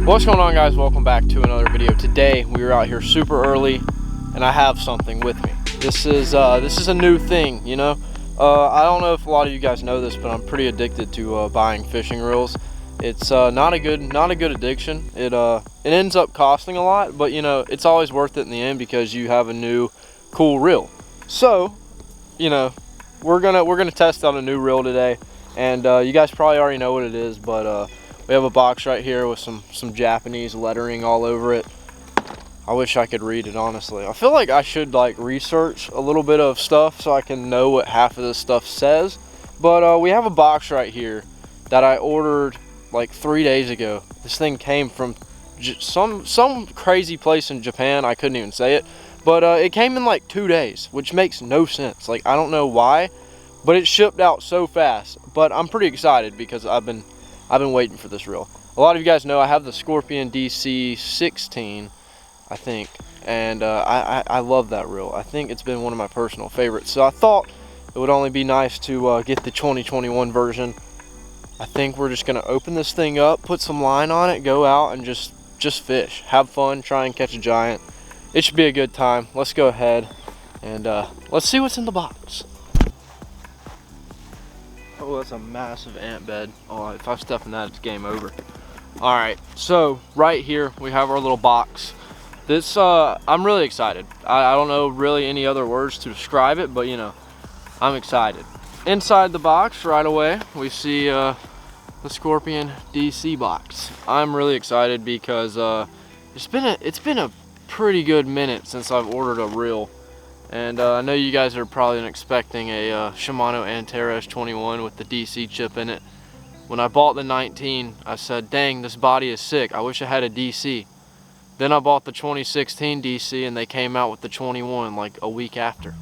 What's going on, guys? Welcome back to another video. Today we are out here super early and I have something with me. This is a new thing, you know. I don't know if a lot of you guys know this, but I'm pretty addicted to buying fishing reels. It's not a good addiction. It ends up costing a lot, but you know, it's always worth it in the end because you have a new cool reel. So, you know, we're gonna test out a new reel today, and you guys probably already know what it is, but we have a box right here with some Japanese lettering all over it. I wish I could read it, honestly. I feel like I should like research a little bit of stuff so I can know what half of this stuff says. But we have a box right here that I ordered like 3 days ago. This thing came from some crazy place in Japan. I couldn't even say it. But it came in like 2 days, which makes no sense. Like, I don't know why, but it shipped out so fast. But I'm pretty excited because I've been waiting for this reel. A lot of you guys know I have the Scorpion DC16, I think, and I love that reel. I think it's been one of my personal favorites. So I thought it would only be nice to get the 2021 version. I think we're just gonna open this thing up, put some line on it, go out and just fish, have fun, try and catch a giant. It should be a good time. Let's go ahead and let's see what's in the box. Oh, that's a massive ant bed. Oh, if I step in that, it's game over. All right, so right here we have our little box. This, I'm really excited. I don't know really any other words to describe it, but you know, I'm excited. Inside the box right away, we see the Scorpion DC box. I'm really excited because it's been a pretty good minute since I've ordered a reel. And I know you guys are probably expecting a Shimano Antares 21 with the DC chip in it. When I bought the 19, I said, dang, this body is sick. I wish I had a DC. Then I bought the 2016 DC and they came out with the 21 like a week after.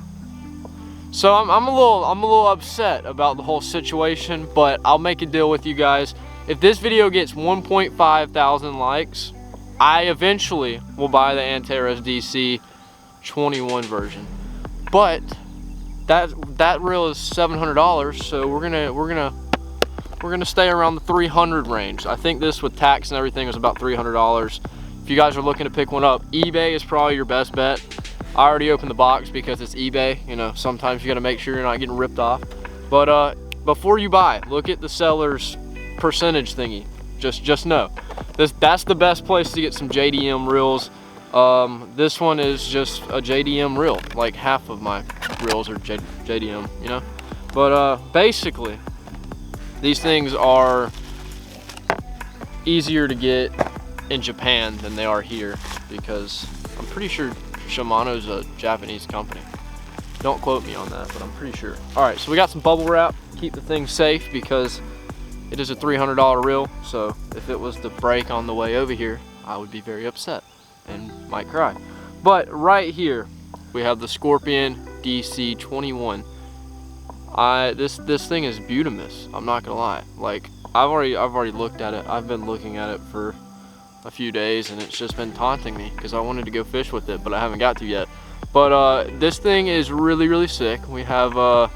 So I'm a little upset about the whole situation, but I'll make a deal with you guys. If this video gets 1.5 thousand likes, I eventually will buy the Antares DC 21 version. But that reel is $700, so we're gonna stay around the 300 range. I think this with tax and everything is about $300. If you guys are looking to pick one up, eBay is probably your best bet. I already opened the box because it's eBay. You know, sometimes you gotta make sure you're not getting ripped off. But before you buy, look at the seller's percentage thingy. Just know that's the best place to get some JDM reels. This one is just a JDM reel. Like half of my reels are JDM, you know. But basically, these things are easier to get in Japan than they are here because I'm pretty sure Shimano's a Japanese company. Don't quote me on that, but I'm pretty sure. All right, so we got some bubble wrap. Keep the thing safe because it is a $300 reel. So if it was to break on the way over here, I would be very upset and might cry. But right here we have the Scorpion DC 21. This thing is beautimous. I'm not gonna lie. Like I've already looked at it. I've been looking at it for a few days and it's just been taunting me because I wanted to go fish with it, but I haven't got to yet. But this thing is really sick. We have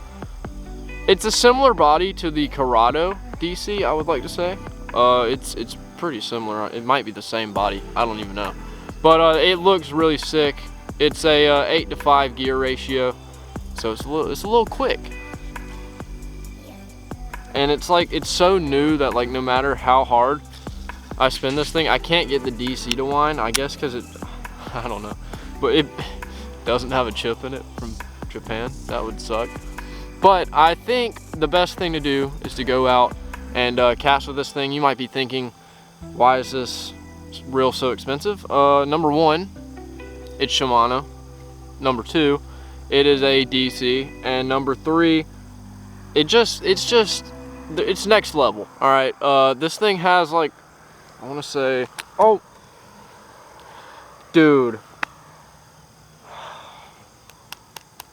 it's a similar body to the Corrado DC, I would like to say. It's pretty similar. It might be the same body. I don't even know. But it looks really sick. It's a 8:5 gear ratio, so it's a little quick. And it's like it's so new that like no matter how hard I spin this thing, I can't get the DC to whine. I guess because I don't know, but it doesn't have a chip in it from Japan. That would suck. But I think the best thing to do is to go out and cast with this thing. You might be thinking, why is this reel so expensive? Number one, it's Shimano. Number two, it is a DC. And number three, it's next level. All right, this thing has like, I want to say, oh, dude,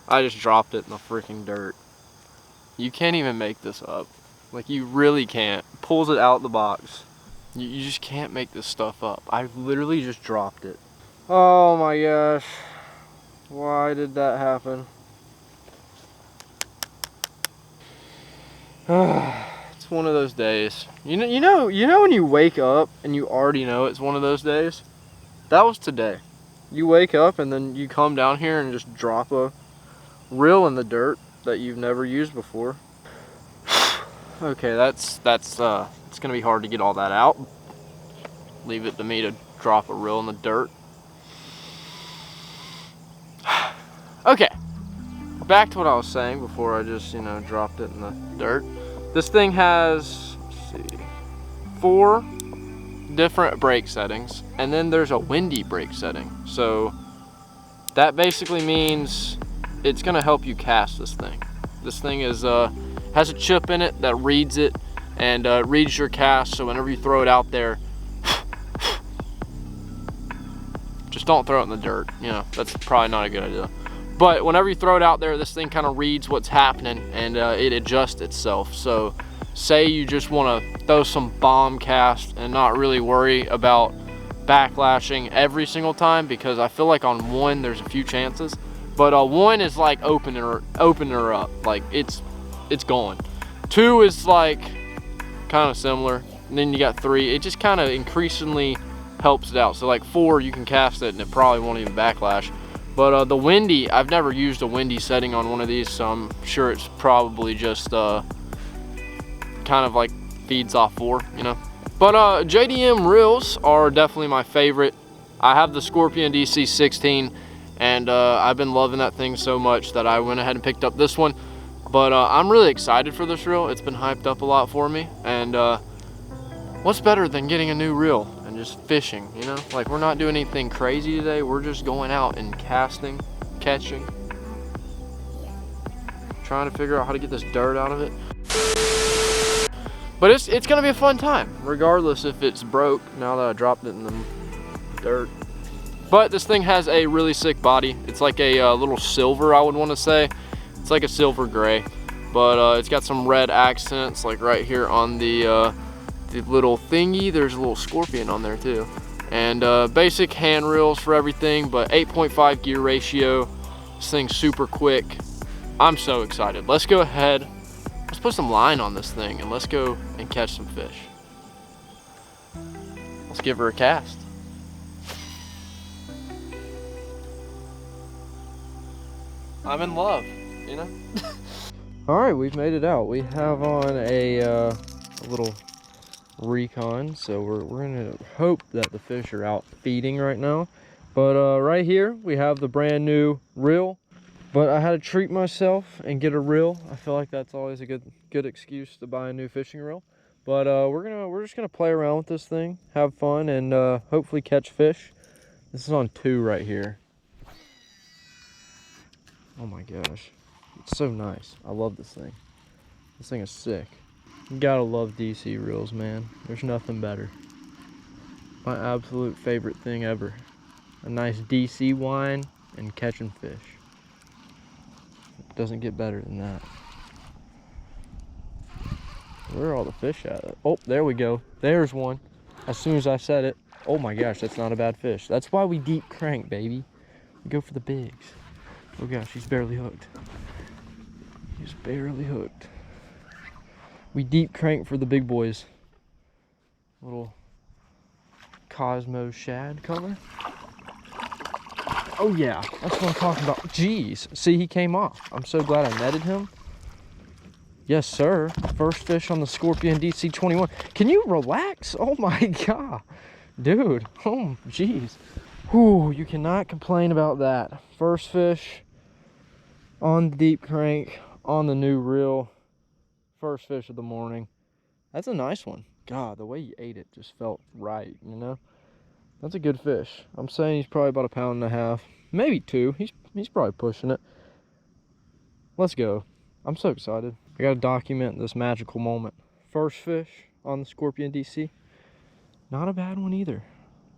I just dropped it in the freaking dirt. You can't even make this up. Like, you really can't. Pulls it out the box. You just can't make this stuff up. I literally just dropped it. Oh my gosh. Why did that happen? It's one of those days. You know when you wake up and you already know it's one of those days? That was today. You wake up and then you come down here and just drop a reel in the dirt that you've never used before. Okay, it's gonna be hard to get all that out. Leave it to me to drop a reel in the dirt. Okay, back to what I was saying before I just, dropped it in the dirt. This thing has, let's see, 4 different brake settings, and then there's a windy brake setting. So that basically means it's gonna help you cast this thing. This thing is has a chip in it that reads it and reads your cast. So whenever you throw it out there, just don't throw it in the dirt. That's probably not a good idea. But whenever you throw it out there, this thing kind of reads what's happening and it adjusts itself. So say you just want to throw some bomb cast and not really worry about backlashing every single time, because I feel like on 1 there's a few chances, but 1 is like opening her up, like it's gone. 2 is like kind of similar, and then you got 3. It just kind of increasingly helps it out. So like 4, you can cast it and it probably won't even backlash. But the windy, I've never used a windy setting on one of these, so I'm sure it's probably just kind of like feeds off 4, But JDM reels are definitely my favorite. I have the Scorpion DC 16, and I've been loving that thing so much that I went ahead and picked up this one. But I'm really excited for this reel. It's been hyped up a lot for me, and what's better than getting a new reel and just fishing, Like, we're not doing anything crazy today. We're just going out and casting, catching, trying to figure out how to get this dirt out of it. But it's gonna be a fun time, regardless if it's broke now that I dropped it in the dirt. But this thing has a really sick body. It's like a little silver, I would want to say. It's like a silver gray, but it's got some red accents, like right here on the little thingy. There's a little scorpion on there too. And basic hand reels for everything, but 8.5 gear ratio. This thing's super quick. I'm so excited. Let's go ahead. Let's put some line on this thing and let's go and catch some fish. Let's give her a cast. I'm in love, All right, we've made it out. We have on a little recon, so we're gonna hope that the fish are out feeding right now. But right here we have the brand new reel. But I had to treat myself and get a reel. I feel like that's always a good excuse to buy a new fishing reel. But we're just gonna play around with this thing, have fun, and hopefully catch fish. This is on 2 right here. Oh my gosh, it's so nice. I love this thing. This thing is sick. You gotta love DC reels, man. There's nothing better. My absolute favorite thing ever. A nice DC wine and catching fish. Doesn't get better than that. Where are all the fish at? Oh, there we go. There's one. As soon as I said it. Oh my gosh, that's not a bad fish. That's why we deep crank, baby. We go for the bigs. Oh gosh, he's barely hooked. He's barely hooked. We deep crank for the big boys. Little Cosmo shad color. Oh yeah, that's what I'm talking about. Jeez, see, he came off. I'm so glad I netted him. Yes, sir. First fish on the Scorpion DC 21. Can you relax? Oh my god. Dude, oh jeez. Whew, you cannot complain about that. First fish on the deep crank, on the new reel. First fish of the morning. That's a nice one. God, the way he ate it just felt right, That's a good fish. I'm saying he's probably about 1.5 pounds. Maybe 2. He's probably pushing it. Let's go. I'm so excited. I gotta document this magical moment. First fish on the Scorpion DC. Not a bad one either.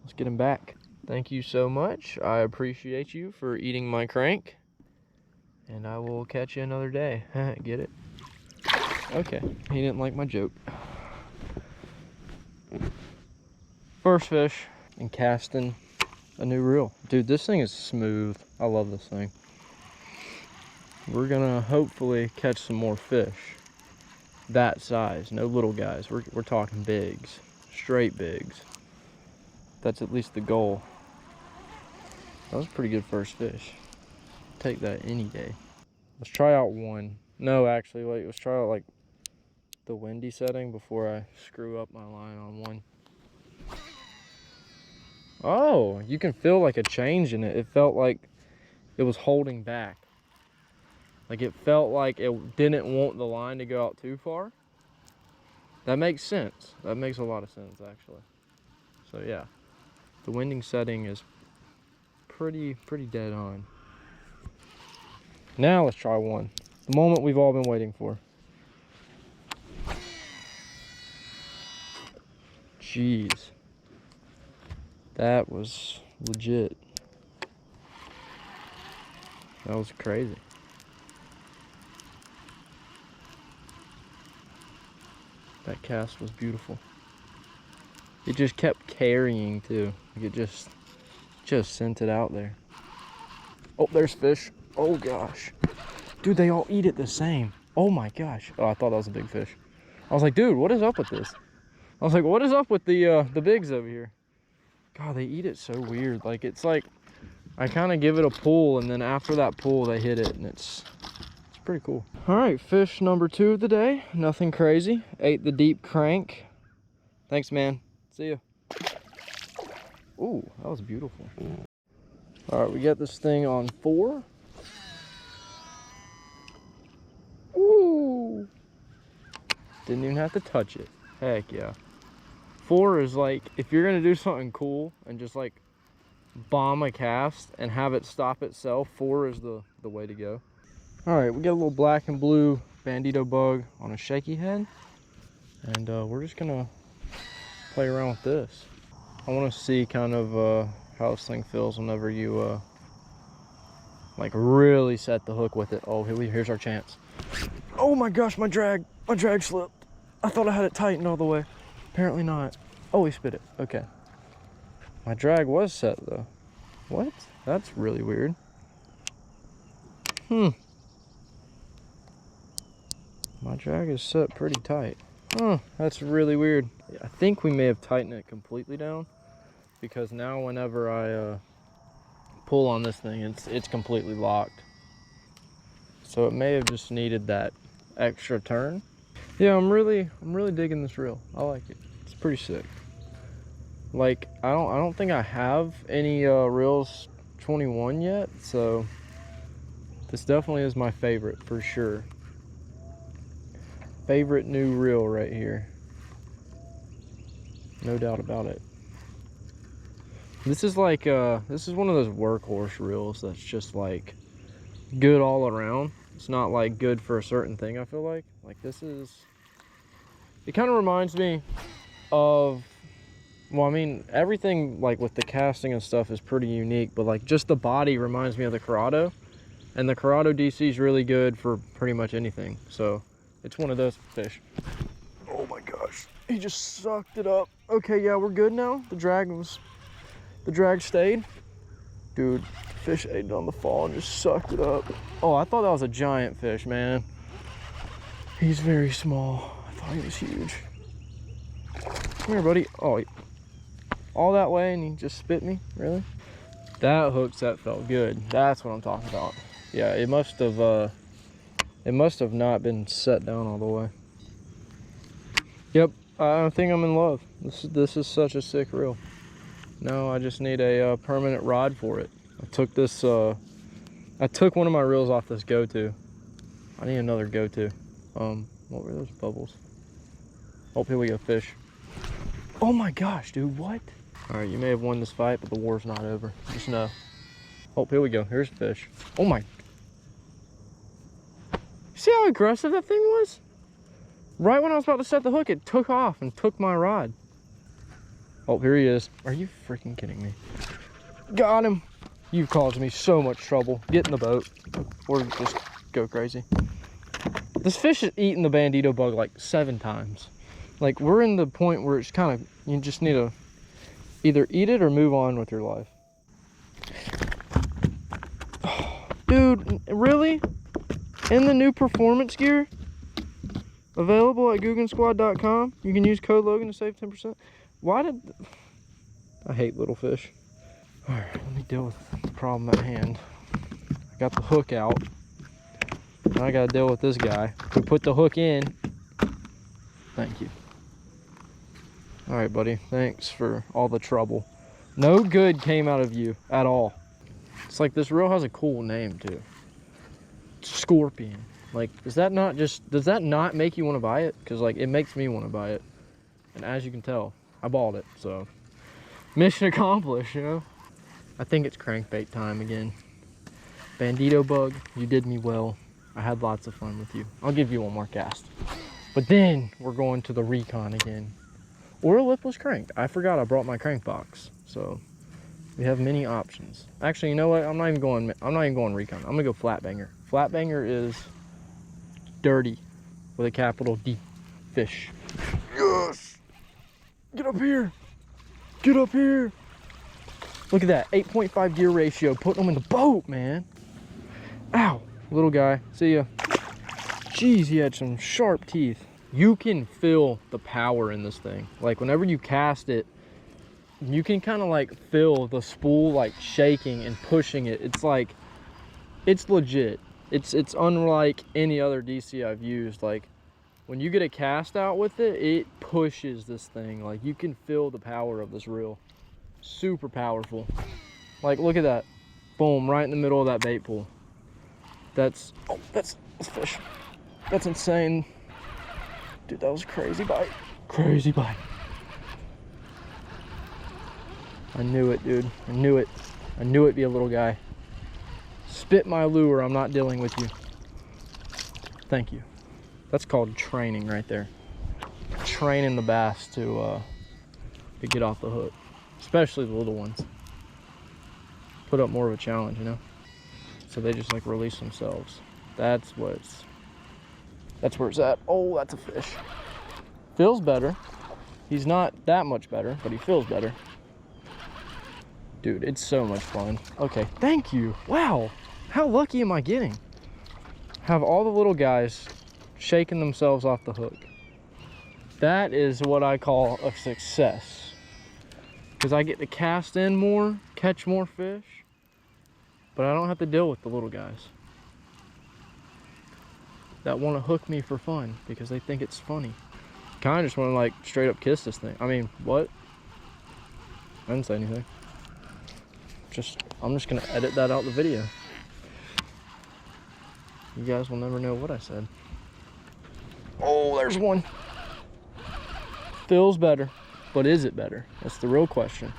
Let's get him back. Thank you so much. I appreciate you for eating my crank. And I will catch you another day. Get it? Okay. He didn't like my joke. First fish and casting a new reel. Dude, this thing is smooth. I love this thing. We're gonna hopefully catch some more fish. that size. No little guys. We're talking bigs. Straight bigs. That's at least the goal. That was a pretty good first fish. Take that any day. Let's try out one. No, actually, wait. Let's try out like the windy setting before I screw up my line on one. Oh, you can feel like a change in it. It felt like it was holding back. Like it felt like it didn't want the line to go out too far. That makes sense. That makes a lot of sense, actually. So yeah, the winding setting is pretty dead on. Now let's try one. The moment we've all been waiting for. Jeez. That was legit. That was crazy. That cast was beautiful. It just kept carrying too. Like it just sent it out there. Oh, there's fish. Oh gosh. Dude, they all eat it the same. Oh my gosh. Oh, I thought that was a big fish. I was like, dude, what is up with this? I was like, what is up with the bigs over here? God, they eat it so weird. Like, it's like, I kind of give it a pull, and then after that pull, they hit it, and it's pretty cool. All right, fish number 2 of the day. Nothing crazy. Ate the deep crank. Thanks, man. See ya. Ooh, that was beautiful. All right, we got this thing on 4. Ooh. Didn't even have to touch it. Heck yeah. 4 is like, if you're gonna do something cool and just like bomb a cast and have it stop itself, 4 is the way to go. All right, we got a little black and blue bandito bug on a shaky head, and we're just gonna play around with this. I want to see kind of how this thing feels whenever you like really set the hook with it. Oh, here's our chance. Oh my gosh, my drag slipped. I thought I had it tightened all the way. Apparently not. Oh, he spit it. Okay. My drag was set though. What? That's really weird. My drag is set pretty tight. Huh, that's really weird. I think we may have tightened it completely down, because now whenever I pull on this thing, it's completely locked. So it may have just needed that extra turn. Yeah, I'm really digging this reel. I like it. It's pretty sick. Like, I don't think I have any reels 21 yet, so this definitely is my favorite for sure. Favorite new reel right here. No doubt about it. This is like this is one of those workhorse reels that's just like good all around. It's not like good for a certain thing, I feel like. Like this is, it kind of reminds me of, well, I mean, everything like with the casting and stuff is pretty unique, but like just the body reminds me of the Corrado, and the Corrado DC is really good for pretty much anything. So it's one of those fish. Oh my gosh, he just sucked it up. Okay, yeah, we're good now. The drag stayed. Dude, fish ate it on the fall and just sucked it up. Oh, I thought that was a giant fish, man. He's very small. I thought he was huge. Come here, buddy. Oh, all that way and he just spit me? Really? That hook set felt good. That's what I'm talking about. Yeah, it must have not been set down all the way. Yep, I think I'm in love. This is such a sick reel. No, I just need a permanent rod for it. I took this, I took one of my reels off this go-to. I need another go-to. What were those bubbles? Oh, here we go, fish. Oh my gosh, dude, what? All right, you may have won this fight, but the war's not over. Just know. Oh, here we go, here's fish. Oh my. See how aggressive that thing was? Right when I was about to set the hook, it took off and took my rod. Oh, here he is. Are you freaking kidding me? Got him. You've caused me so much trouble. Get in the boat or just go crazy. This fish has eaten the bandito bug like 7 times. Like, we're in the point where it's kind of, you just need to either eat it or move on with your life. Dude, really? In the new performance gear? Available at GuggenSquad.com. You can use code Logan to save 10%. Why did... I hate little fish. Alright, let me deal with the problem at hand. I got the hook out. Now I gotta deal with this guy who put the hook in. Thank you. Alright, buddy. Thanks for all the trouble. No good came out of you at all. It's like this reel has a cool name too. Scorpion. Like, does that not make you want to buy it? Because like it makes me want to buy it. And as you can tell, I bought it, so mission accomplished, you know? I think it's crankbait time again. Bandito bug, you did me well. I had lots of fun with you. I'll give you one more cast. But then we're going to the recon again. Or a lipless crank. I forgot I brought my crank box. So we have many options. Actually, you know what? I'm not even going recon. I'm gonna go flatbanger. Flatbanger is dirty with a capital D fish. Yes! Get up here! Get up here! Look at that, 8.5 gear ratio, putting them in the boat, man. Ow, little guy, see ya. Jeez, he had some sharp teeth. You can feel the power in this thing. Like whenever you cast it, you can kind of like feel the spool like shaking and pushing it. It's like, it's legit. It's unlike any other DC I've used. Like when you get a cast out with it, it pushes this thing. Like you can feel the power of this reel. Super powerful. Like look at that. Boom, right in the middle of that bait pool. That's fish. That's insane. Dude, that was a crazy bite. Crazy bite. I knew it, dude. I knew it. I knew it'd be a little guy. Spit my lure, I'm not dealing with you. Thank you. That's called training right there. Training the bass to get off the hook. Especially the little ones. Put up more of a challenge, you know? So they just like release themselves. That's where it's at. Oh, that's a fish. Feels better. He's not that much better, but he feels better. Dude, it's so much fun. Okay, thank you. Wow, how lucky am I getting? Have all the little guys shaking themselves off the hook. That is what I call a success. Because I get to cast in more, catch more fish, but I don't have to deal with the little guys that want to hook me for fun because they think it's funny. Kind of just want to like straight up kiss this thing. I mean, what? I didn't say anything. I'm just gonna edit that out of the video. You guys will never know what I said. Oh, there's one. Feels better, but is it better? That's the real question.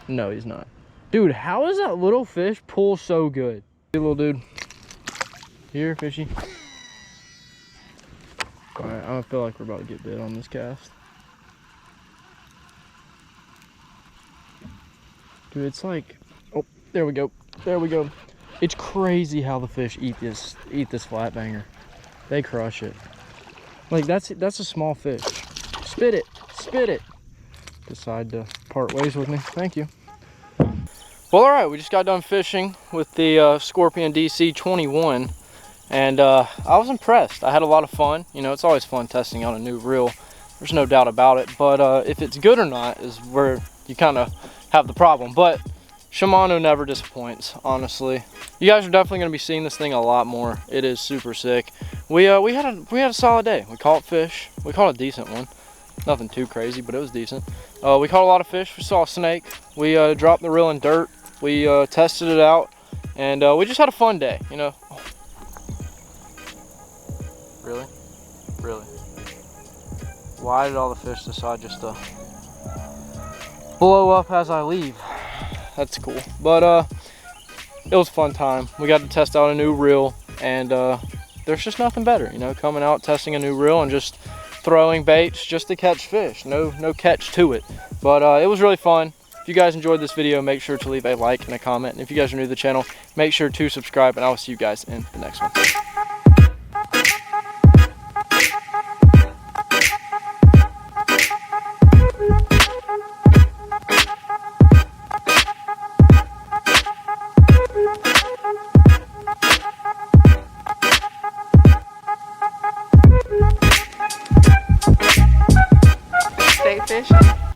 No, he's not. Dude, how does that little fish pull so good? Hey, little dude. Here, fishy. All right, I feel like we're about to get bit on this cast. Dude, it's like, oh, there we go. There we go. It's crazy how the fish eat this flatbanger. They crush it. Like that's a small fish. Spit it, spit it. Decide to part ways with me. Thank you. Well, all right, we just got done fishing with the Scorpion DC 21, and I was impressed. I had a lot of fun. You know, it's always fun testing out a new reel. There's no doubt about it. But if it's good or not is where you kind of have the problem. But Shimano never disappoints, honestly. You guys are definitely going to be seeing this thing a lot more. It is super sick. We had a solid day. We caught fish. We caught a decent one. Nothing too crazy, but it was decent. We caught a lot of fish. We saw a snake. We dropped the reel in dirt. We tested it out, and we just had a fun day, you know. Oh. Really? Really? Why did all the fish decide just to blow up as I leave? That's cool. But it was a fun time. We got to test out a new reel, and there's just nothing better, you know, coming out, testing a new reel, and just throwing baits just to catch fish. No catch to it. But it was really fun. If you guys enjoyed this video, make sure to leave a like and a comment. And if you guys are new to the channel, make sure to subscribe, and I will see you guys in the next one.